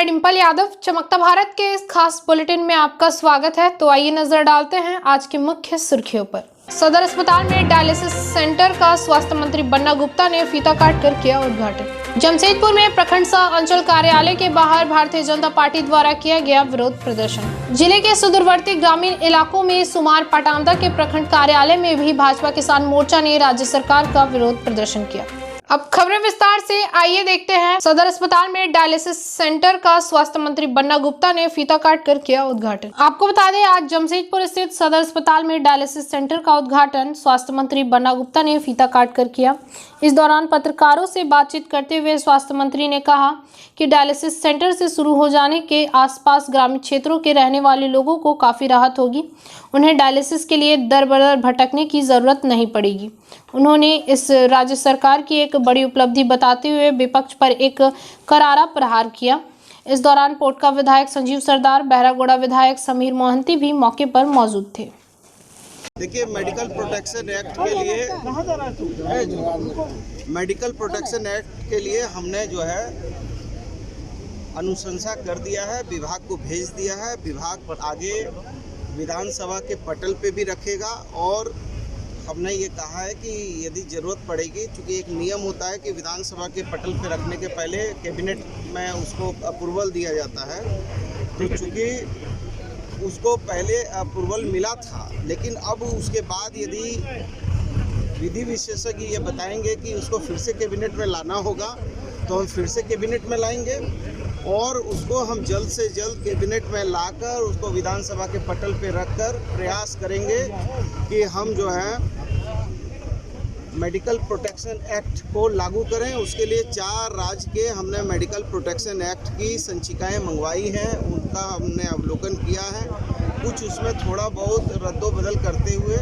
मैं डिंपल यादव चमकता भारत के इस खास बुलेटिन में आपका स्वागत है। तो आइए नजर डालते हैं आज की मुख्य सुर्खियों पर। सदर अस्पताल में डायलिसिस सेंटर का स्वास्थ्य मंत्री बन्ना गुप्ता ने फीता काट कर किया उद्घाटन। जमशेदपुर में प्रखंड सह अंचल कार्यालय के बाहर भारतीय जनता पार्टी द्वारा किया गया विरोध प्रदर्शन। जिले के सुदूरवर्ती ग्रामीण इलाकों में सुमार पाटांदा के प्रखंड कार्यालय में भी भाजपा किसान मोर्चा ने राज्य सरकार का विरोध प्रदर्शन किया। अब खबरें विस्तार से आइए देखते हैं। सदर अस्पताल में डायलिसिस सेंटर का स्वास्थ्य मंत्री बन्ना गुप्ता ने फीता काट कर किया उद्घाटन। आपको बता दें, आज जमशेदपुर स्थित सदर अस्पताल में डायलिसिस सेंटर का उद्घाटन स्वास्थ्य मंत्री बन्ना गुप्ता ने फीता काट कर किया। इस दौरान पत्रकारों से बातचीत करते हुए स्वास्थ्य मंत्री ने कहा कि डायलिसिस सेंटर से शुरू हो जाने के आसपास ग्रामीण क्षेत्रों के रहने वाले लोगों को काफी राहत होगी। उन्हें डायलिसिस के लिए दर बदर भटकने की जरूरत नहीं पड़ेगी। उन्होंने इस राज्य सरकार की एक बड़ी उपलब्धि बताते हुए विपक्ष पर एक करारा प्रहार किया। इस दौरान पोटका विधायक संजीव सरदार, बहरागोड़ा विधायक समीर मोहंती भी मौके पर मौजूद थे। देखिए, मेडिकल प्रोटेक्शन एक्ट के लिए हमने जो है अनुशंसा कर दिया है, विभाग को भेज दिया है। विभाग आगे विधानसभा के पटल पे भी रखेगा और हमने ये कहा है कि यदि ज़रूरत पड़ेगी, चूँकि एक नियम होता है कि विधानसभा के पटल पे रखने के पहले कैबिनेट में उसको अप्रूवल दिया जाता है, तो चूँकि उसको पहले अप्रूवल मिला था, लेकिन अब उसके बाद यदि विधि विशेषज्ञ ये बताएंगे कि उसको फिर से कैबिनेट में लाना होगा, तो हम फिर से कैबिनेट में लाएंगे और उसको हम जल्द से जल्द कैबिनेट में लाकर उसको विधानसभा के पटल पे रखकर प्रयास करेंगे कि हम जो है मेडिकल प्रोटेक्शन एक्ट को लागू करें। उसके लिए 4 राज्य के हमने मेडिकल प्रोटेक्शन एक्ट की संचिकाएं मंगवाई हैं, उनका हमने अवलोकन किया है। कुछ उसमें थोड़ा बहुत रद्दोबदल करते हुए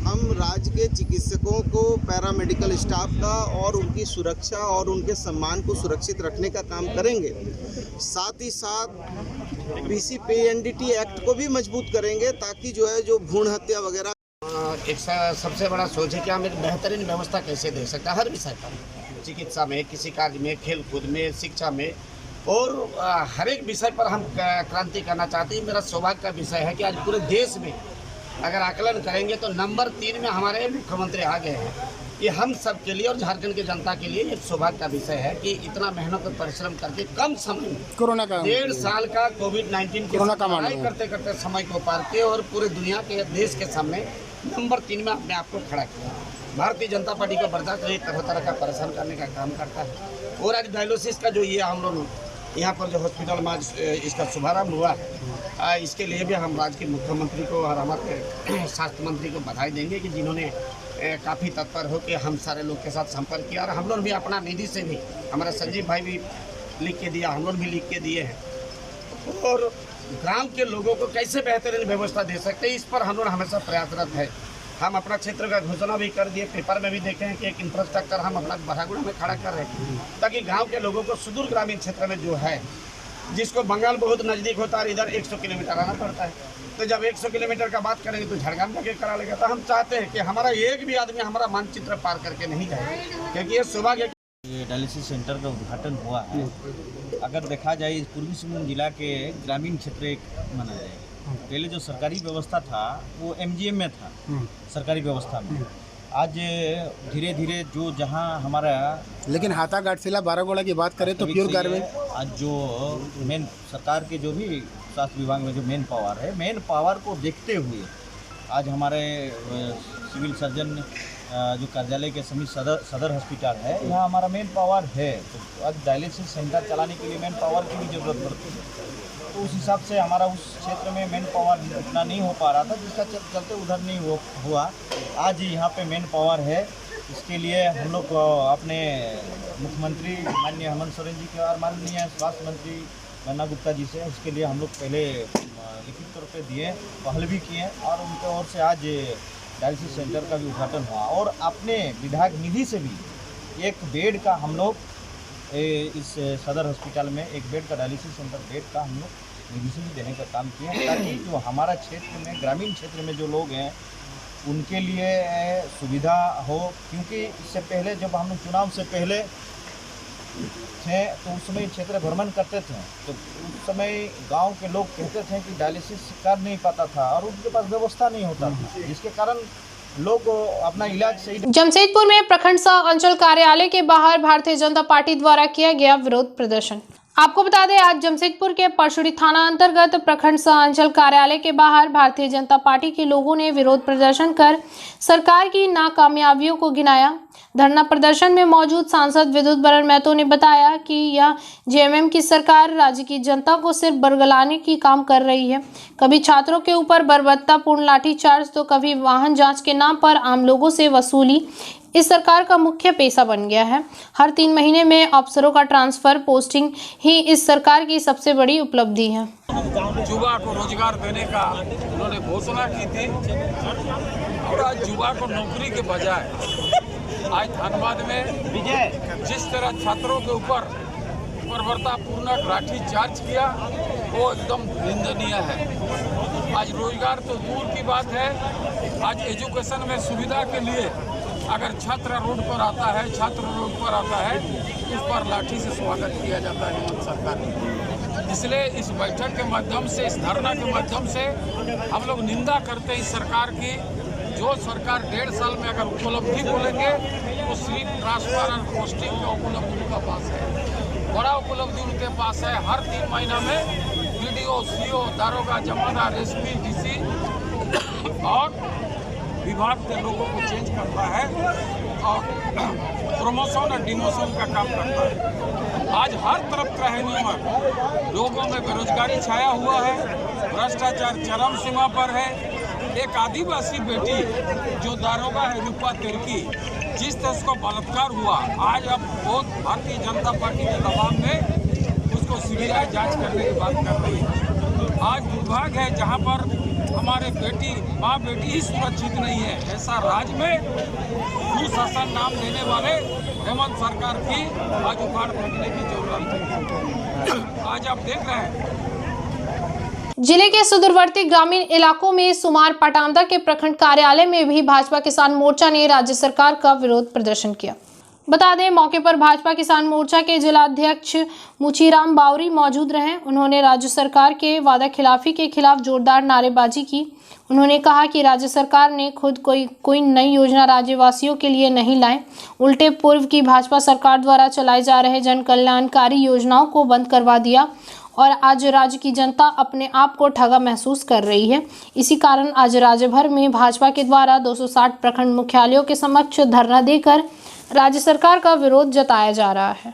हम राज्य के चिकित्सकों को, पैरामेडिकल स्टाफ का और उनकी सुरक्षा और उनके सम्मान को सुरक्षित रखने का काम करेंगे। साथ ही साथ पीसीपीएनडीटी एक्ट को भी मजबूत करेंगे ताकि जो है जो भ्रूण हत्या वगैरह एक सबसे बड़ा सोच है कि हम एक बेहतरीन व्यवस्था कैसे दे सकते हैं हर विषय पर, चिकित्सा में, किसी कार्य में, खेल कूद में, शिक्षा में और हर एक विषय पर हम क्रांति करना चाहते हैं। मेरा सौभाग्य का विषय है कि आज पूरे देश में अगर आकलन करेंगे तो नंबर 3 में हमारे मुख्यमंत्री आ गए हैं। ये हम सब के लिए और झारखंड की जनता के लिए एक सौभाग्य का विषय है कि इतना मेहनत और परिश्रम करके कम समय में कोरोना का 1.5 साल का कोविड-19 की लड़ाई करते करते समय को पार किए और पूरे दुनिया के देश के सामने नंबर 3 में अपने आप को खड़ा किया। भारतीय जनता पार्टी को बर्दाश्त नहीं, तरह तरह का परेशान करने का काम करता है। और आज डायलिसिस का जो ये हम लोग यहाँ पर जो हॉस्पिटल में इसका शुभारम्भ हुआ है, इसके लिए भी हम राज्य के मुख्यमंत्री को और हमारे स्वास्थ्य मंत्री को बधाई देंगे कि जिन्होंने काफ़ी तत्पर हो के हम सारे लोग के साथ संपर्क किया और हम लोग भी अपना निधि से भी, हमारा संजीव भाई भी लिख के दिया, हम लोग भी लिख के दिए हैं। और ग्राम के लोगों को कैसे बेहतरीन व्यवस्था दे सकते हैं, इस पर हम लोग हमेशा प्रयासरत है। हम अपना क्षेत्र का घोषणा भी कर दिए, पेपर में भी देखे हैं कि एक इंफ्रास्ट्रक्चर हम अपना बहरागोड़ा में खड़ा कर रहे हैं ताकि गांव के लोगों को सुदूर ग्रामीण क्षेत्र में जो है, जिसको बंगाल बहुत नज़दीक होता है, इधर 100 किलोमीटर आना पड़ता है, तो जब 100 किलोमीटर का बात करेंगे तो झारखंड जाके करा लेगा। तो हम चाहते हैं कि हमारा एक भी आदमी हमारा मानचित्र पार करके नहीं जाए, क्योंकि ये सौभाग्य। ये डायलिसिस सेंटर का उद्घाटन हुआ है। अगर देखा जाए, पूर्वी सिंहभूम जिला के ग्रामीण क्षेत्र एक माना जाएगा। पहले जो सरकारी व्यवस्था था वो एमजीएम में था, सरकारी व्यवस्था में। आज धीरे धीरे जो जहां हमारा, लेकिन हाथा गाटसिला बारागोड़ा की बात करें तो प्योर गारमेंट आज जो मेन सरकार के जो भी स्वास्थ्य विभाग में जो मेन पावर है, मेन पावर को देखते हुए आज हमारे सिविल सर्जन जो कार्यालय के समीप सदर हॉस्पिटल है, यहाँ हमारा मेन पावर है। तो आज डायलिसिस सेंटर चलाने के लिए मेन पावर की भी ज़रूरत पड़ती है। तो उस हिसाब से हमारा उस क्षेत्र में मेन पावर उतना नहीं हो पा रहा था, जिसका चलते उधर नहीं हुआ। आज यहाँ पे मेन पावर है। इसके लिए हम लोग अपने मुख्यमंत्री माननीय हेमंत सोरेन जी के और माननीय स्वास्थ्य मंत्री बन्ना गुप्ता जी से इसके लिए हम लोग पहले लिखित तौर पे दिए, पहल भी किए और उनके ओर से आज डायलिसिस सेंटर का भी उद्घाटन हुआ। और अपने विधायक निधि से भी एक बेड का हम लोग इस सदर हॉस्पिटल में एक बेड का डायलिसिस सेंटर बेड का हम लोग निधि से भी देने का काम किए, ताकि जो हमारा क्षेत्र में, ग्रामीण क्षेत्र में जो लोग हैं उनके लिए सुविधा हो। क्योंकि इससे पहले जब हम लोग चुनाव से पहले थे तो उस समय क्षेत्र भ्रमण करते थे, तो उस समय गांव के लोग कहते थे कि डायलिसिस कर नहीं पाता था और उनके पास व्यवस्था नहीं होता था, जिसके कारण लोग अपना इलाज सही। जमशेदपुर में प्रखंड सह अंचल कार्यालय के बाहर भारतीय जनता पार्टी द्वारा किया गया विरोध प्रदर्शन। आपको बता दें, आज जमशेदपुर के परशुड़ी थाना अंतर्गत प्रखंड सह अंचल कार्यालय के बाहर भारतीय जनता पार्टी के लोगों ने विरोध प्रदर्शन कर सरकार की नाकामयाबियों को गिनाया। धरना प्रदर्शन में मौजूद सांसद विद्युत बरण महतो ने बताया कि यह जेएमएम की सरकार राज्य की जनता को सिर्फ बरगलाने की काम कर रही है। कभी छात्रों के ऊपर बर्बरतापूर्ण लाठीचार्ज तो कभी वाहन जांच के नाम पर आम लोगों से वसूली इस सरकार का मुख्य पेशा बन गया है। हर 3 महीने में अफसरों का ट्रांसफर पोस्टिंग ही इस सरकार की सबसे बड़ी उपलब्धि है। युवा को रोजगार देने का उन्होंने घोषणा की थी और आज युवा को नौकरी के बजाय आज धनबाद में जिस तरह छात्रों के ऊपर बर्बरतापूर्ण लाठीचार्ज किया वो एकदम निंदनीय है। आज रोजगार तो दूर की बात है, आज एजुकेशन में सुविधा के लिए अगर छात्र रोड पर आता है उस पर लाठी से स्वागत किया जाता है हेमंत सरकार। इसलिए इस बैठक के माध्यम से, इस धरना के माध्यम से हम लोग निंदा करते हैं इस सरकार की। जो सरकार 1.5 साल में अगर उपलब्धि बोलेंगे तो सिर्फ ट्रांसफर और पोस्टिंग का उपलब्धि उनका पास है, बड़ा उपलब्धि उनके पास है। हर 3 महीना में बीडीओ, सीओ, दारोगा, जमादार, एसपी, डीसी और विभाग के लोगों को चेंज करता है और प्रमोशन और डिमोशन का काम करता है। आज हर तरफ का है नियमन, लोगों में बेरोजगारी छाया हुआ है, भ्रष्टाचार चरम सीमा पर है। एक आदिवासी बेटी जो दारोगा है रूपा तिर्की, जिस तरह उसको बलात्कार हुआ, आज अब बहुत भारतीय जनता पार्टी के दबाव में उसको सीबीआई जांच करने की बात कर रही है। आज दुर्भाग्य है जहां पर हमारे माँ बेटी ही सुरक्षित नहीं है। ऐसा राज्य में सुशासन नाम देने वाले हेमंत सरकार की आज उखाड़ फेंकने की जरूरत है। आज आप देख रहे हैं जिले के सुदूरवर्ती ग्रामीण इलाकों में सुमार पटामदा के प्रखंड कार्यालय में भी भाजपा किसान मोर्चा ने राज्य सरकार का विरोध प्रदर्शन किया। बता दें, मौके पर भाजपा किसान मोर्चा के जिलाध्यक्ष मुचीराम बावरी मौजूद रहे। उन्होंने राज्य सरकार के वादा खिलाफी के खिलाफ जोरदार नारेबाजी की। उन्होंने कहा कि राज्य सरकार ने खुद कोई नई योजना राज्यवासियों के लिए नहीं लाए, उल्टे पूर्व की भाजपा सरकार द्वारा चलाए जा रहे जन कल्याणकारी योजनाओं को बंद करवा दिया और आज राज्य की जनता अपने आप को ठगा महसूस कर रही है। इसी कारण आज राज्य भर में भाजपा के द्वारा 260 प्रखंड मुख्यालयों के समक्ष धरना देकर राज्य सरकार का विरोध जताया जा रहा है।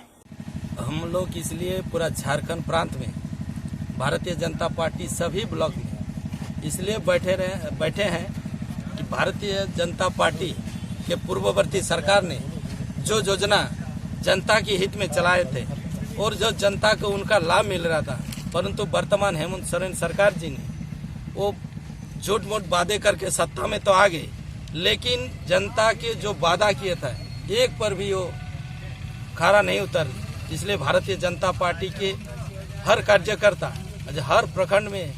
हम लोग इसलिए पूरा झारखंड प्रांत में भारतीय जनता पार्टी सभी ब्लॉक में इसलिए बैठे हैं कि भारतीय जनता पार्टी के पूर्ववर्ती सरकार ने जो योजना जनता के हित में चलाए थे और जो जनता को उनका लाभ मिल रहा था, परंतु वर्तमान हेमंत सोरेन सरकार जी ने वो झूठ मूठ वादे करके सत्ता में तो आ गए, लेकिन जनता के जो वादा किए था एक पर भी वो खरा नहीं उतर। इसलिए भारतीय जनता पार्टी के हर कार्यकर्ता आज हर प्रखंड में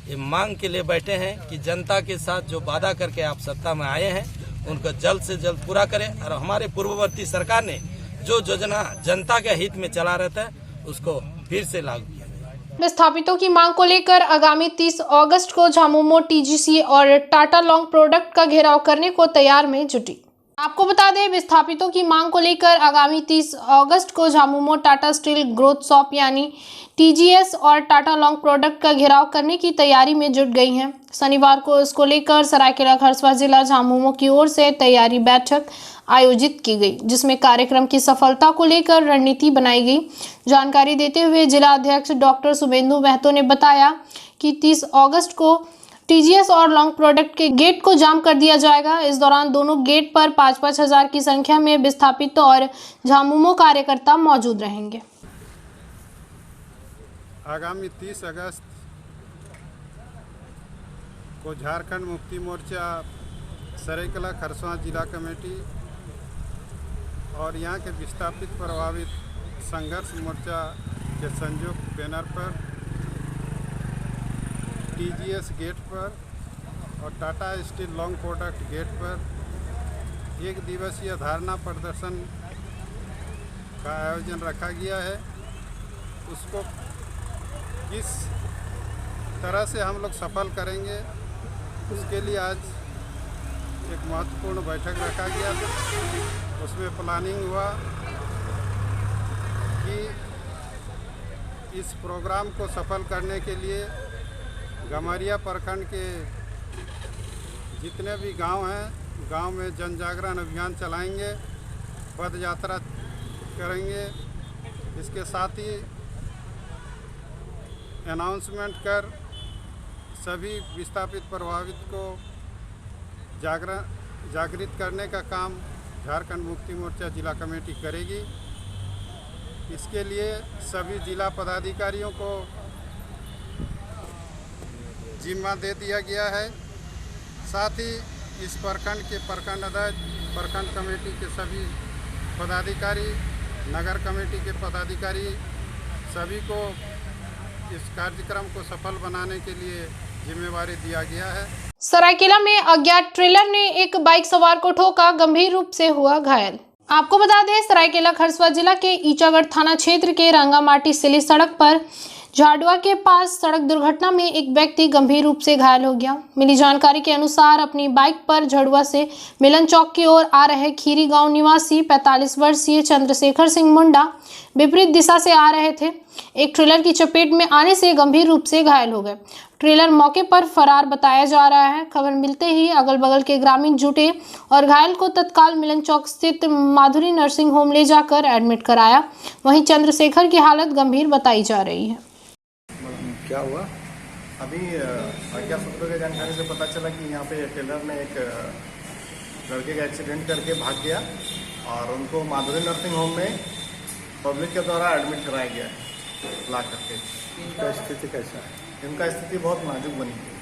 ये मांग के लिए बैठे हैं कि जनता के साथ जो वादा करके आप सत्ता में आए हैं उनको जल्द से जल्द पूरा करें और हमारे पूर्ववर्ती सरकार ने जो योजना जनता के हित में चला रहा था उसको फिर से लागू किया। विस्थापितों की मांग को लेकर आगामी 30 अगस्त को झामुमो टीजीसी और टाटा लॉन्ग प्रोडक्ट का घेराव करने को तैयार में जुटी। आपको बता दें, विस्थापितों की मांग को लेकर आगामी 30 अगस्त को Jhamumo Tata steel growth shop यानी टीजीएस और टाटा लॉन्ग प्रोडक्ट का घेराव करने की तैयारी में जुट गई हैं। शनिवार को इसको लेकर सरायकेला खरसावां जिला झामुमो की ओर से तैयारी बैठक आयोजित की गई, जिसमें कार्यक्रम की सफलता को लेकर रणनीति बनाई गई। जानकारी देते हुए जिला अध्यक्ष डॉक्टर शुभेंदु महतो ने बताया कि 30 अगस्त को टीजीएस और लॉन्ग प्रोडक्ट के गेट को जाम कर दिया जाएगा। इस दौरान दोनों गेट पर 5-5 हजार की संख्या में विस्थापित और झामुमो कार्यकर्ता मौजूद रहेंगे। आगामी 30 अगस्त को झारखंड मुक्ति मोर्चा सरायकेला खरसावां जिला कमेटी और यहाँ के विस्थापित प्रभावित संघर्ष मोर्चा के संयुक्त बैनर पर टीजीएस गेट पर और Tata steel long product gate पर एक दिवसीय धरना प्रदर्शन का आयोजन रखा गया है उसको किस तरह से हम लोग सफल करेंगे, उसके लिए आज एक महत्वपूर्ण बैठक रखा गया था। उसमें प्लानिंग हुआ कि इस प्रोग्राम को सफल करने के लिए गमरिया प्रखंड के जितने भी गांव हैं, गांव में जन जागरण अभियान चलाएंगे, पद यात्रा करेंगे। इसके साथ ही अनाउंसमेंट कर सभी विस्थापित प्रभावित को जागृत करने का काम झारखंड मुक्ति मोर्चा जिला कमेटी करेगी। इसके लिए सभी जिला पदाधिकारियों को जिम्मा दे दिया गया है। साथ ही इस प्रखंड के प्रखंड अध्यक्ष, प्रखंड कमेटी के सभी पदाधिकारी, नगर कमेटी के पदाधिकारी सभी को इस कार्यक्रम को सफल बनाने के लिए जिम्मेवारी दिया गया है। सरायकेला में अज्ञात ट्रेलर ने एक बाइक सवार को ठोका, गंभीर रूप से हुआ घायल। आपको बता दें, सरायकेला खरसुआ जिला के ईचागढ़ थाना क्षेत्र के रंगामाटी सिली सड़क पर झाडुआ के पास सड़क दुर्घटना में एक व्यक्ति गंभीर रूप से घायल हो गया। मिली जानकारी के अनुसार अपनी बाइक पर झाडुआ से मिलन चौक की ओर आ रहे खीरी गांव निवासी 45 वर्षीय चंद्रशेखर सिंह मुंडा विपरीत दिशा से आ रहे थे। एक ट्रेलर की चपेट में आने से गंभीर रूप से घायल हो गए। ट्रेलर मौके पर फरार बताया जा रहा है। खबर मिलते ही अगल बगल के ग्रामीण जुटे और घायल को तत्काल मिलन चौक स्थित माधुरी नर्सिंग होम ले जाकर एडमिट कराया। वहीं चंद्रशेखर की हालत गंभीर बताई जा रही है। क्या हुआ? अभी अज्ञात सूत्रों की जानकारी से पता चला कि यहाँ पे ट्रेलर ने एक लड़के का एक्सीडेंट करके भाग गया और उनको माधुरी नर्सिंग होम में पब्लिक के द्वारा एडमिट कराया गया है ला करके। इनका स्थिति कैसा है? इनका स्थिति बहुत नाजुक बनी है।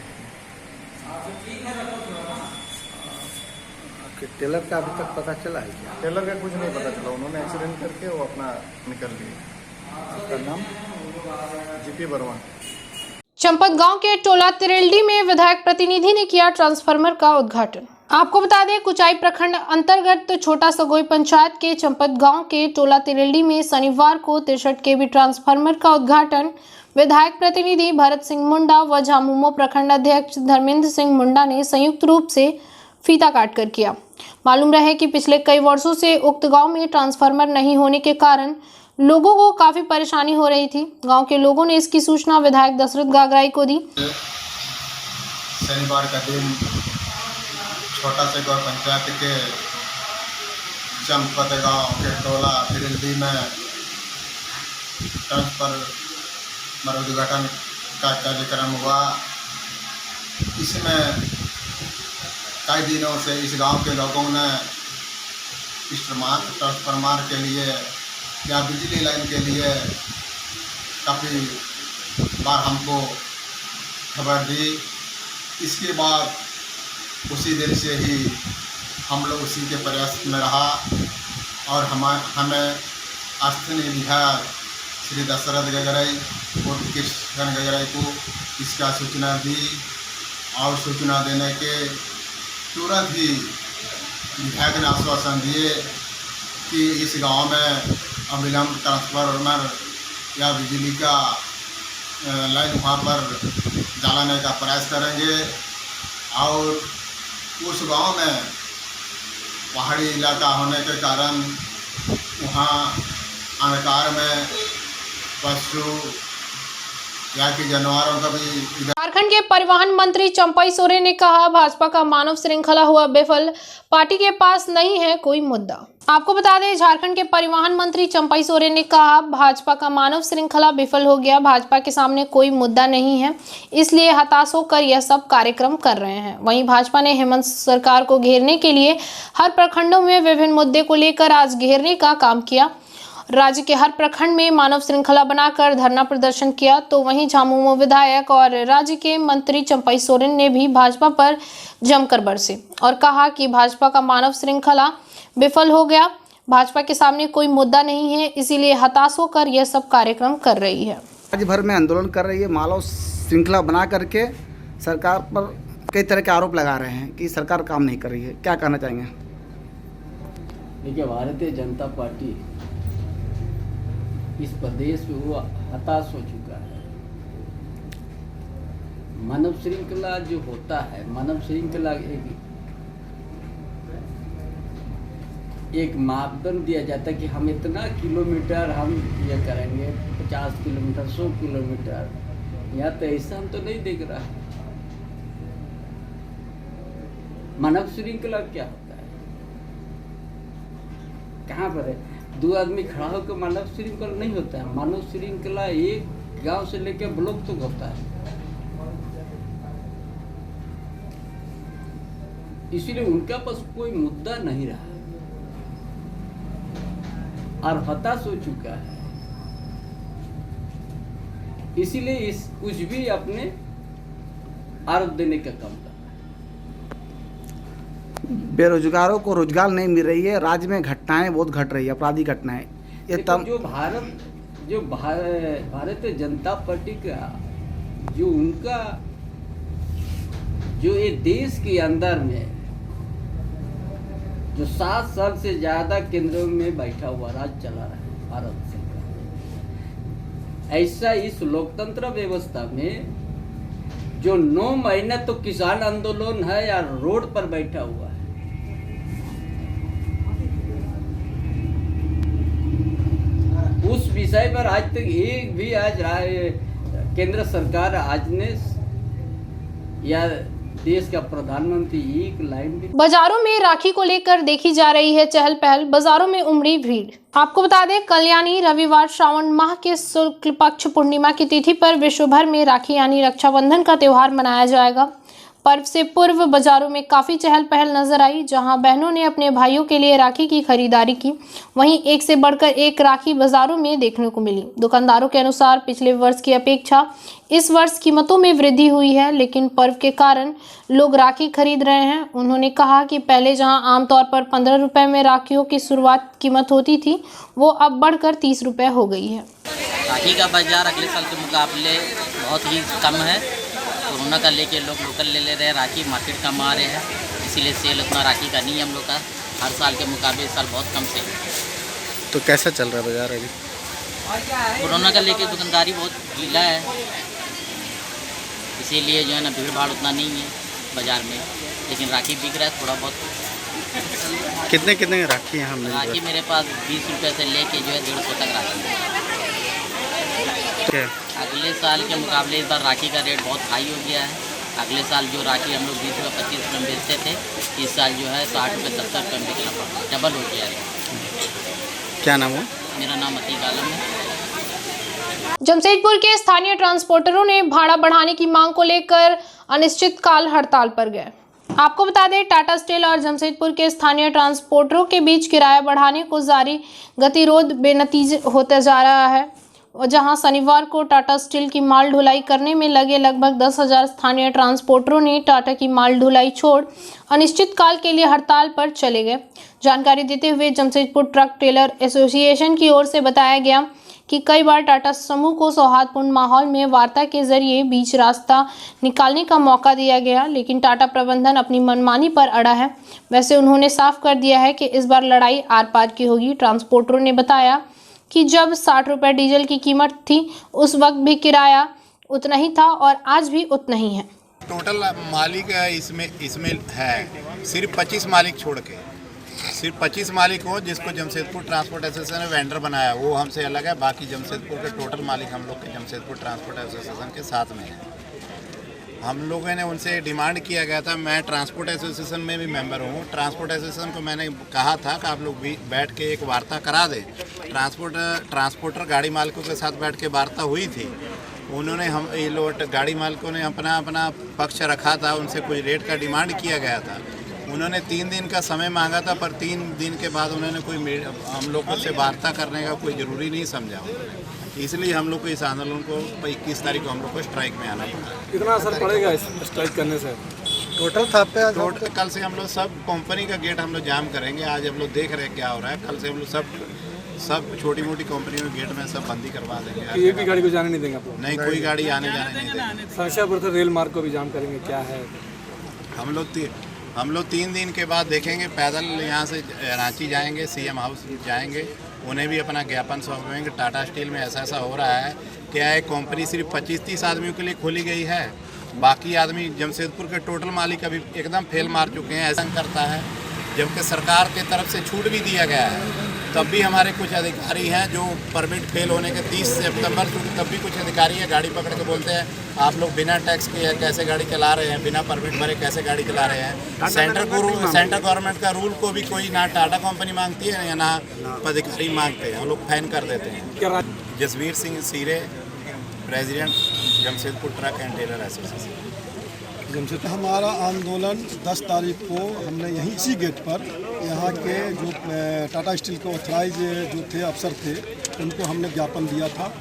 टेलर का अभी तक पता चला है क्या? टेलर का कुछ नहीं पता चला, उन्होंने एक्सीडेंट करके वो अपना निकल लिए। उसका नाम जीपी वर्मा। चंपत गांव के टोला तिरेल्डी में विधायक प्रतिनिधि ने किया ट्रांसफार्मर का उद्घाटन। आपको बता दें, कुचाई प्रखंड अंतर्गत छोटा सगोई पंचायत के चंपत गांव के टोला तिरेल्डी में शनिवार को 63 केवी ट्रांसफार्मर का उद्घाटन विधायक प्रतिनिधि भरत सिंह मुंडा व झामुमो प्रखंड अध्यक्ष धर्मेंद्र सिंह मुंडा ने संयुक्त रूप से फीता काट कर किया। मालूम रहे कि पिछले कई वर्षों से उक्त गांव में ट्रांसफार्मर नहीं होने के कारण लोगों को काफी परेशानी हो रही थी। गांव के लोगों ने इसकी सूचना विधायक दशरथ गागराई को दी। शनिवार का दिन छोटा सगोई पंचायत के चंपत गांव के टोला तिरेल्डी में ट्रांसफार्मर उद्घाटन का कार्यक्रम हुआ। इसमें कई दिनों से इस गांव के लोगों ने इस ट्रांसफार्मर के लिए या बिजली लाइन के लिए काफ़ी बार हमको खबर दी। इसके बाद उसी दिन से ही हम लोग उसी के प्रयास में रहा और हमें स्थानीय विधायक श्री दशरथ गागराई और कृष्ण गागराई को इसका सूचना दी और सूचना देने के तुरंत ही विधायक ने आश्वासन दिए कि इस गांव में अविलंब ट्रांसफार्मर या बिजली का लाइन वहाँ पर डालने का प्रयास करेंगे। और उस गांव में पहाड़ी इलाका होने के कारण वहाँ अंधकार में पशु या कि जानवरों का भी। झारखंड के परिवहन मंत्री चंपई सोरेन ने कहा, भाजपा का मानव श्रृंखला हुआ विफल, पार्टी के पास नहीं है कोई मुद्दा। आपको बता दें, झारखंड के परिवहन मंत्री चंपई सोरेन ने कहा, भाजपा का मानव श्रृंखला विफल हो गया, भाजपा के सामने कोई मुद्दा नहीं है, इसलिए हताश होकर यह सब कार्यक्रम कर रहे हैं। वहीं भाजपा ने हेमंत सरकार को घेरने के लिए हर प्रखंडों में विभिन्न मुद्दे को लेकर आज घेरने का काम किया। राज्य के हर प्रखंड में मानव श्रृंखला बनाकर धरना प्रदर्शन किया। तो वहीं झामुमो विधायक और राज्य के मंत्री चंपई सोरेन ने भी भाजपा पर जमकर बरसे और कहा कि भाजपा का मानव श्रृंखला विफल हो गया, भाजपा के सामने कोई मुद्दा नहीं है, इसीलिए हताश होकर यह सब कार्यक्रम कर रही है। राज्य भर में आंदोलन कर रही है, मानव श्रृंखला बना करके सरकार पर कई तरह के आरोप लगा रहे हैं कि सरकार काम नहीं कर रही है। क्या कहना चाहेंगे? देखिए, भारतीय जनता पार्टी इस प्रदेश में वो हताश हो चुका है। मानव श्रृंखला जो होता है, मानव श्रृंखला एक मापदंड दिया जाता है कि हम इतना किलोमीटर हम ये करेंगे, 50 किलोमीटर 100 किलोमीटर। यहाँ तो ऐसा हम तो नहीं देख रहा है। मानव श्रृंखला क्या होता है, कहाँ पर है? दो आदमी खड़ा होकर मानव श्रृंखला नहीं होता है। मानव श्रृंखला एक गांव से लेकर ब्लॉक तक होता है। इसलिए उनका पास कोई मुद्दा नहीं रहा और हताश हो चुका है। इसीलिए इस कुछ भी अपने आरोप देने का काम कर। बेरोजगारों को रोजगार नहीं मिल रही है, राज्य में घटनाएं बहुत घट रही है, आपराधिक घटनाएं। ये जो भारतीय जनता पार्टी का जो उनका जो ये देश के अंदर में जो 7 साल से ज्यादा केंद्रों में बैठा हुआ राज चला रहा है भारत सरकार, ऐसा इस लोकतंत्र व्यवस्था में जो 9 महीने तो किसान आंदोलन है या रोड पर बैठा हुआ है। उस विषय पर आज तक एक भी आज केंद्र सरकार आज ने या देश का प्रधानमंत्री एक लाइन भी। बाजारों में राखी को लेकर देखी जा रही है चहल पहल, बाजारों में उमड़ी भीड़। आपको बता दें, कल यानी रविवार श्रावण माह के शुक्ल पक्ष पूर्णिमा की तिथि पर विश्व भर में राखी यानी रक्षाबंधन का त्योहार मनाया जाएगा। पर्व से पूर्व बाजारों में काफी चहल पहल नजर आई, जहां बहनों ने अपने भाइयों के लिए राखी की खरीदारी की। वहीं एक से बढ़कर एक राखी बाजारों में देखने को मिली। दुकानदारों के अनुसार पिछले वर्ष की अपेक्षा इस वर्ष कीमतों में वृद्धि हुई है, लेकिन पर्व के कारण लोग राखी खरीद रहे हैं। उन्होंने कहा कि पहले जहां आमतौर पर 15 रुपए में राखियों की शुरुआत कीमत होती थी, वो अब बढ़कर 30 रुपए हो गई है। राखी का बाजार अगले साल के मुकाबले बहुत ही कम है। कोरोना का लेके लोग लोकल ले रहे हैं, राखी मार्केट कम आ रहे हैं, इसीलिए सेल उतना राखी का नहीं है हम लोग का। हर साल के मुकाबले इस साल बहुत कम सेल। तो कैसा चल रहा है बाजार अभी? कोरोना का लेके दुकानदारी बहुत ढीला है, इसीलिए जो है ना भीड़ भाड़ उतना नहीं है बाजार में, लेकिन राखी बिक रहा है थोड़ा बहुत। कितने कितने राखी हैं हमने? राखी मेरे पास 20 रुपये से लेके जो है 150 तक राखी है। अगले साल के मुकाबले इस बार राखी का रेट बहुत हाई हो गया है। अगले साल जो राखी हम लोग 20 रुपये 25 रुपये में बेचते थे, इस साल जो है 60 रुपये 70 रुपये में बिकना पड़ता है, डबल हो गया है। क्या नाम है? मेरा नाम अतीक आलम है। जमशेदपुर के स्थानीय ट्रांसपोर्टरों ने भाड़ा बढ़ाने की मांग को लेकर अनिश्चितकाल हड़ताल पर गए। आपको बता दें, टाटा स्टील और जमशेदपुर के स्थानीय ट्रांसपोर्टरों के बीच किराया बढ़ाने को जारी गतिरोध बेनतीजे होता जा रहा है। जहां शनिवार को टाटा स्टील की माल ढुलाई करने में लगे लगभग 10,000 स्थानीय ट्रांसपोर्टरों ने टाटा की माल ढुलाई छोड़ अनिश्चितकाल के लिए हड़ताल पर चले गए। जानकारी देते हुए जमशेदपुर ट्रक टेलर एसोसिएशन की ओर से बताया गया कि कई बार टाटा समूह को सौहार्दपूर्ण माहौल में वार्ता के जरिए बीच रास्ता निकालने का मौका दिया गया, लेकिन टाटा प्रबंधन अपनी मनमानी पर अड़ा है। वैसे उन्होंने साफ कर दिया है कि इस बार लड़ाई आर पार की होगी। ट्रांसपोर्टरों ने बताया कि जब 60 रुपये डीजल की कीमत थी, उस वक्त भी किराया उतना ही था और आज भी उतना ही है। टोटल मालिक इसमें है सिर्फ 25 मालिक छोड़ के, सिर्फ 25 मालिक हो जिसको जमशेदपुर ट्रांसपोर्ट एसोसिएशन ने वेंडर बनाया, वो हमसे अलग है। बाकी जमशेदपुर के टोटल मालिक हम लोग के जमशेदपुर ट्रांसपोर्ट एसोसिएशन के साथ में है। हम लोगों ने उनसे डिमांड किया गया था, मैं ट्रांसपोर्ट एसोसिएशन में भी मेंबर हूँ। ट्रांसपोर्ट एसोसिएशन को मैंने कहा था कि आप लोग भी बैठ के एक वार्ता करा दें। ट्रांसपोर्टर गाड़ी मालिकों के साथ बैठ के वार्ता हुई थी। उन्होंने ये लोग गाड़ी मालिकों ने अपना पक्ष रखा था, उनसे कोई रेट का डिमांड किया गया था। उन्होंने 3 दिन का समय मांगा था, पर 3 दिन के बाद उन्होंने कोई हम लोगों से वार्ता करने का कोई ज़रूरी नहीं समझा। इसलिए हम लोग को इस आंदोलन को 21 तारीख को हम लोग को स्ट्राइक में आना पड़ा। कितना असर पड़ेगा इस स्ट्राइक करने से? टोटल था पे टोटल कल से हम लोग सब कंपनी का गेट हम लोग जाम करेंगे। आज हम लोग देख रहे हैं क्या हो रहा है। कल से हम लोग सब छोटी मोटी कंपनियों के गेट में सब बंदी करवा देंगे। एक भी गाड़ी को जाने नहीं देंगे आप लोग? नहीं, कोई गाड़ी आने जाने नहीं देंगे। शमशापुर से रेल मार्ग को भी जाम करेंगे, क्या है? हम लोग 3 दिन के बाद देखेंगे। पैदल यहाँ से रांची जाएंगे, सीएम हाउस जाएंगे उन्हें भी अपना ज्ञापन सौंपेंगे। टाटा स्टील में ऐसा हो रहा है, क्या है कंपनी सिर्फ 25-30 आदमियों के लिए खोली गई है, बाकी आदमी जमशेदपुर के टोटल मालिक अभी एकदम फेल मार चुके हैं, ऐसा करता है। जबकि सरकार की तरफ से छूट भी दिया गया है, तब भी हमारे कुछ अधिकारी हैं जो परमिट फेल होने के 30 सितंबर तब भी कुछ अधिकारी है गाड़ी पकड़ के बोलते हैं आप लोग बिना टैक्स के कैसे गाड़ी चला रहे हैं, बिना परमिट भरे कैसे गाड़ी चला रहे हैं। सेंट्रल गवर्नमेंट का रूल को भी कोई ना टाटा कंपनी मांगती है या ना अधिकारी मांगते हैं, हम लोग फाइन कर देते हैं। जसवीर सिंह सीरे, president Jamshedpur truck and trailer association. हमारा आंदोलन 10 तारीख को हमने यहीं इसी गेट पर यहाँ के जो टाटा स्टील के ऑथराइज जो थे अफसर थे उनको हमने ज्ञापन दिया था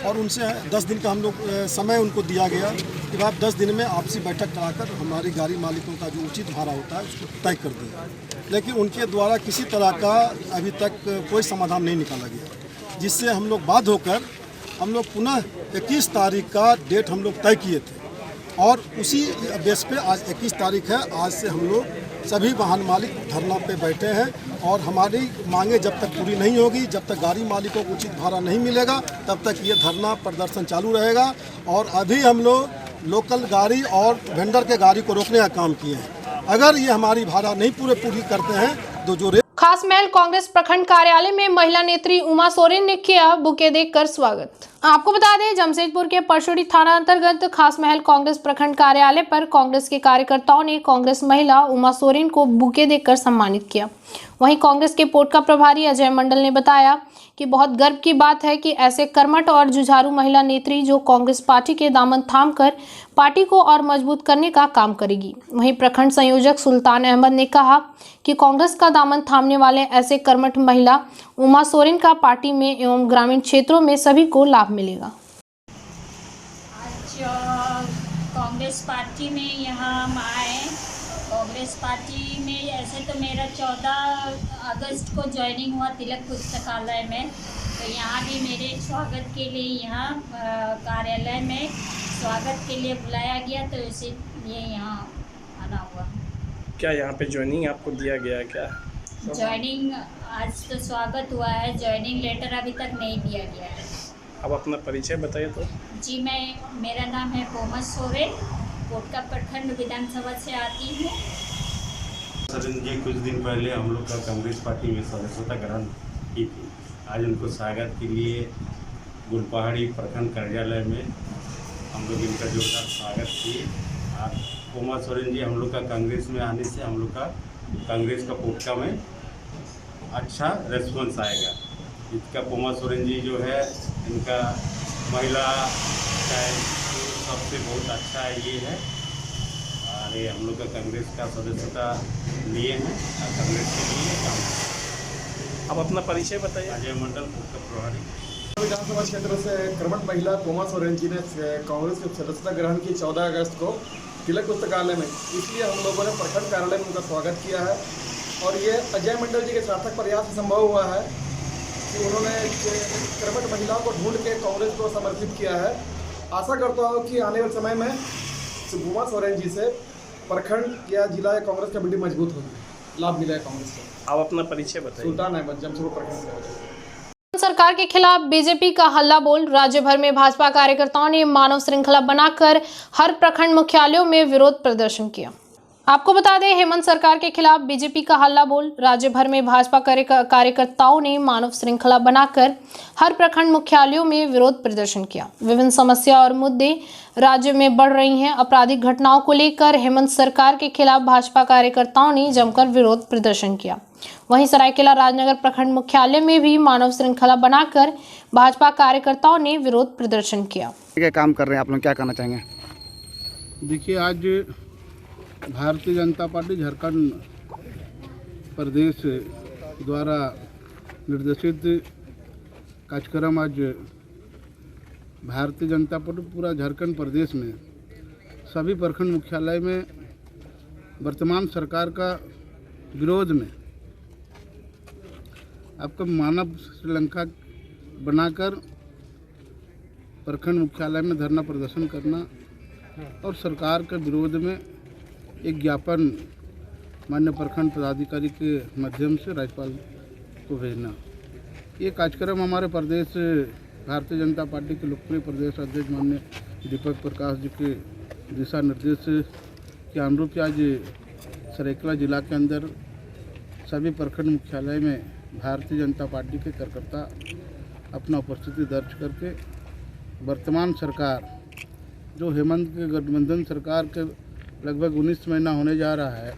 और उनसे 10 दिन का हम लोग समय उनको दिया गया कि आप 10 दिन में आपसी बैठक कराकर हमारी गाड़ी मालिकों का जो उचित भाड़ा होता है उसको तय कर दिया। लेकिन उनके द्वारा किसी तरह का अभी तक कोई समाधान नहीं निकाला गया, जिससे हम लोग बाध्य होकर हम लोग पुनः 21 तारीख का डेट हम लोग तय किए थे और उसी बेस पे आज 21 तारीख है। आज से हम लोग सभी वाहन मालिक धरना पे बैठे हैं और हमारी मांगे जब तक पूरी नहीं होगी, जब तक गाड़ी मालिकों को उचित भाड़ा नहीं मिलेगा, तब तक ये धरना प्रदर्शन चालू रहेगा। और अभी हम लोग लोकल गाड़ी और वेंडर के गाड़ी को रोकने का काम किए हैं। अगर ये हमारी भाड़ा नहीं पूरी करते हैं तो जो खासमहल कांग्रेस प्रखंड कार्यालय में महिला नेत्री उमा सोरेन ने किया बुके देकर स्वागत। आपको बता दें, जमशेदपुर के परशुड़ी थाना अंतर्गत खासमहल कांग्रेस प्रखंड कार्यालय पर कांग्रेस के कार्यकर्ताओं ने कांग्रेस महिला उमा सोरेन को बुके देकर सम्मानित किया। वहीं कांग्रेस के पोटका प्रभारी अजय मंडल ने बताया कि बहुत गर्व की बात है कि ऐसे कर्मठ और जुझारू महिला नेत्री जो कांग्रेस पार्टी के दामन थामकर पार्टी को और मजबूत करने का काम करेगी। वहीं प्रखंड संयोजक सुल्तान अहमद ने कहा कि कांग्रेस का दामन थामने वाले ऐसे कर्मठ महिला उमा सोरेन का पार्टी में एवं ग्रामीण क्षेत्रों में सभी को लाभ मिलेगा। आज कांग्रेस पार्टी में यहाँ हम आए। कांग्रेस पार्टी में ऐसे तो मेरा 14 अगस्त को ज्वाइनिंग हुआ तिलक पुस्तकालय में, तो यहाँ भी मेरे स्वागत के लिए यहाँ कार्यालय में स्वागत के लिए बुलाया गया, तो इसीलिए यहाँ आना हुआ। क्या यहाँ पे ज्वाइनिंग आपको दिया गया? क्या ज्वाइनिंग आज तो स्वागत हुआ है, ज्वाइनिंग लेटर अभी तक नहीं दिया गया है। अब अपना परिचय बताइए तो। जी, मेरा नाम है कोमल सोरेन, कोटका प्रखंड विधानसभा से आती हूँ। सोरेन जी कुछ दिन पहले हम लोग का कांग्रेस पार्टी में सदस्यता ग्रहण की थी। आज उनको स्वागत के लिए गुलपहाड़ी प्रखंड कार्यालय में हम लोग इनका जोरदार स्वागत किए। और कोमल सोरेन जी हम लोग का कांग्रेस में आने से हम लोग का कांग्रेस का पोटका में अच्छा रेस्पॉन्स आएगा। इसका कोमल सोरेन जी जो है इनका महिला सबसे बहुत अच्छा ये है और ये हम लोग का कांग्रेस का सदस्यता लिए हैं और कांग्रेस के लिए काम। अब अपना परिचय बताइए। अजय मंडल पोटका प्रभारी। विधानसभा क्षेत्र से कर्मठ महिला कोमल सोरेन जी ने कांग्रेस की सदस्यता ग्रहण की 14 अगस्त को तिलक पुस्तकालय में, इसलिए हम लोगों ने प्रखंड कार्यालय में उनका स्वागत किया है। और ये अजय मंडल जी के सार्थक प्रयास से संभव हुआ है कि उन्होंने कर्मठ महिलाओं को ढूंढ के कांग्रेस को समर्पित किया है। आशा करता हूँ कि आने वाले समय में उमा सोरेन जी से प्रखंड या जिला कांग्रेस कमेटी मजबूत होगी, लाभ मिलेगा कांग्रेस को। आप अपना परिचय बताइए। सुल्तान अहमद, जमशेदपुर प्रखंड। सरकार के खिलाफ बीजेपी का हल्ला बोल। राज्य भर में भाजपा कार्यकर्ताओं ने मानव श्रृंखला बनाकर हर प्रखंड मुख्यालयों में विरोध प्रदर्शन किया। आपको बता दें, हेमंत सरकार के खिलाफ बीजेपी का हल्ला बोल। राज्य भर में भाजपा कार्यकर्ताओं ने मानव श्रृंखला बनाकर हर प्रखंड मुख्यालयों में विरोध प्रदर्शन किया। विभिन्न समस्या और मुद्दे राज्य में बढ़ रही हैं। आपराधिक घटनाओं को लेकर हेमंत सरकार के खिलाफ भाजपा कार्यकर्ताओं ने जमकर विरोध प्रदर्शन किया। वहीं सरायकेला राजनगर प्रखंड मुख्यालय में भी मानव श्रृंखला बनाकर भाजपा कार्यकर्ताओं ने विरोध प्रदर्शन किया। क्या काम कर रहे हैं आप लोग, क्या कहना चाहेंगे? देखिए, आज भारतीय जनता पार्टी झारखंड प्रदेश द्वारा निर्देशित कार्यक्रम आज भारतीय जनता पार्टी पूरा झारखंड प्रदेश में सभी प्रखंड मुख्यालय में वर्तमान सरकार का विरोध में आपका मानव श्रृंखला बनाकर प्रखंड मुख्यालय में धरना प्रदर्शन करना और सरकार के विरोध में एक ज्ञापन माननीय प्रखंड पदाधिकारी के माध्यम से राज्यपाल को भेजना। ये कार्यक्रम हमारे प्रदेश भारतीय जनता पार्टी के लोकप्रिय प्रदेश अध्यक्ष माननीय दीपक प्रकाश जी के दिशा निर्देश के अनुरूप आज सरायकेला जिला के अंदर सभी प्रखंड मुख्यालय में भारतीय जनता पार्टी के कार्यकर्ता अपना उपस्थिति दर्ज करके वर्तमान सरकार जो हेमंत के गठबंधन सरकार के लगभग 19 महीना होने जा रहा है,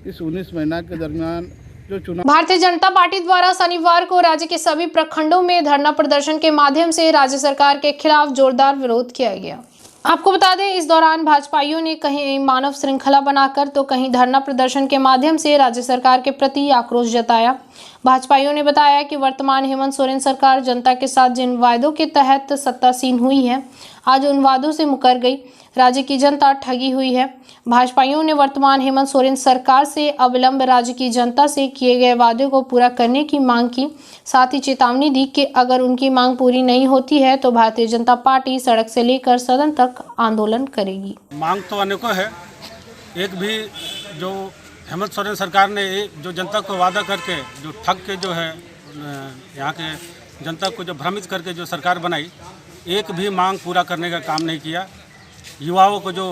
इस 19 महीना के दरमियान जो चुनाव भारतीय जनता पार्टी द्वारा शनिवार को राज्य के सभी प्रखंडों में धरना प्रदर्शन के माध्यम से राज्य सरकार के खिलाफ जोरदार विरोध किया गया। आपको बता दें, इस दौरान भाजपाइयों ने कहीं मानव श्रृंखला बनाकर तो कहीं धरना प्रदर्शन के माध्यम से राज्य सरकार के प्रति आक्रोश जताया। भाजपाइयों ने बताया कि वर्तमान हेमंत सोरेन सरकार जनता के साथ जिन वायदों के तहत सत्तासीन हुई है, आज उन वादों से मुकर गई। राज्य की जनता ठगी हुई है। भाजपाइयों ने वर्तमान हेमंत सोरेन सरकार से अविलंब राज्य की जनता से किए गए वादे को पूरा करने की मांग की। साथ ही चेतावनी दी कि अगर उनकी मांग पूरी नहीं होती है तो भारतीय जनता पार्टी सड़क से लेकर सदन तक आंदोलन करेगी। मांग तो अनेकों है। एक भी जो हेमंत सोरेन सरकार ने जो जनता को वादा करके जो ठग के जो है यहाँ के जनता को जो भ्रमित करके जो सरकार बनाई, एक भी मांग पूरा करने का काम नहीं किया। युवाओं को जो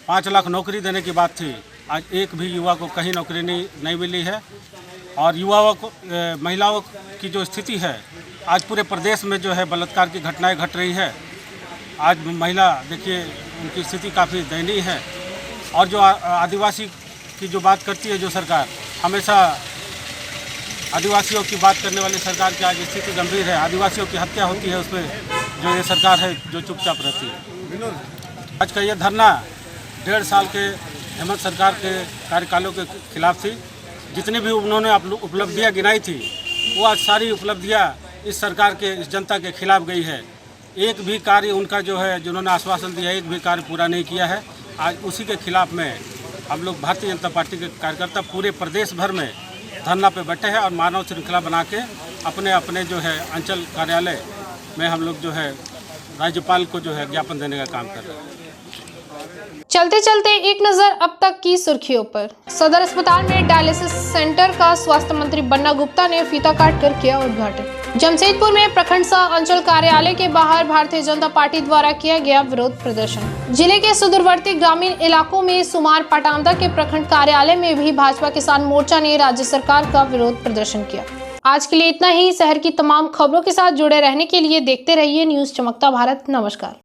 5 लाख नौकरी देने की बात थी, आज एक भी युवा को कहीं नौकरी नहीं मिली है। और युवाओं को महिलाओं की जो स्थिति है, आज पूरे प्रदेश में जो है बलात्कार की घटनाएं घट रही है। आज महिला देखिए उनकी स्थिति काफ़ी दयनीय है। और जो आदिवासी की जो बात करती है जो सरकार, हमेशा आदिवासियों की बात करने वाली सरकार की आज स्थिति गंभीर है। आदिवासियों की हत्या होती है, उसमें जो ये सरकार है जो चुपचाप रहती है। आज का ये धरना 1.5 साल के हेमंत सरकार के कार्यकालों के खिलाफ थी। जितनी भी उन्होंने उपलब्धियां गिनाई थी, वो आज सारी उपलब्धियां इस सरकार के, इस जनता के खिलाफ गई है। एक भी कार्य उनका जो है, जिन्होंने आश्वासन दिया, एक भी कार्य पूरा नहीं किया है। आज उसी के खिलाफ में हम लोग भारतीय जनता पार्टी के कार्यकर्ता पूरे प्रदेश भर में धरना पे बैठे हैं और मानव श्रृंखला बना के अपने अपने जो है अंचल कार्यालय में हम लोग जो है राज्यपाल को जो है ज्ञापन देने का काम कर रहे हैं। चलते चलते एक नजर अब तक की सुर्खियों पर। सदर अस्पताल में डायलिसिस सेंटर का स्वास्थ्य मंत्री बन्ना गुप्ता ने फीता काट कर किया उद्घाटन। जमशेदपुर में प्रखंड सह अंचल कार्यालय के बाहर भारतीय जनता पार्टी द्वारा किया गया विरोध प्रदर्शन। जिले के सुदूरवर्ती ग्रामीण इलाकों में सुमार पटामदा के प्रखंड कार्यालय में भी भाजपा किसान मोर्चा ने राज्य सरकार का विरोध प्रदर्शन किया। आज के लिए इतना ही। शहर की तमाम खबरों के साथ जुड़े रहने के लिए देखते रहिए न्यूज चमकता भारत। नमस्कार।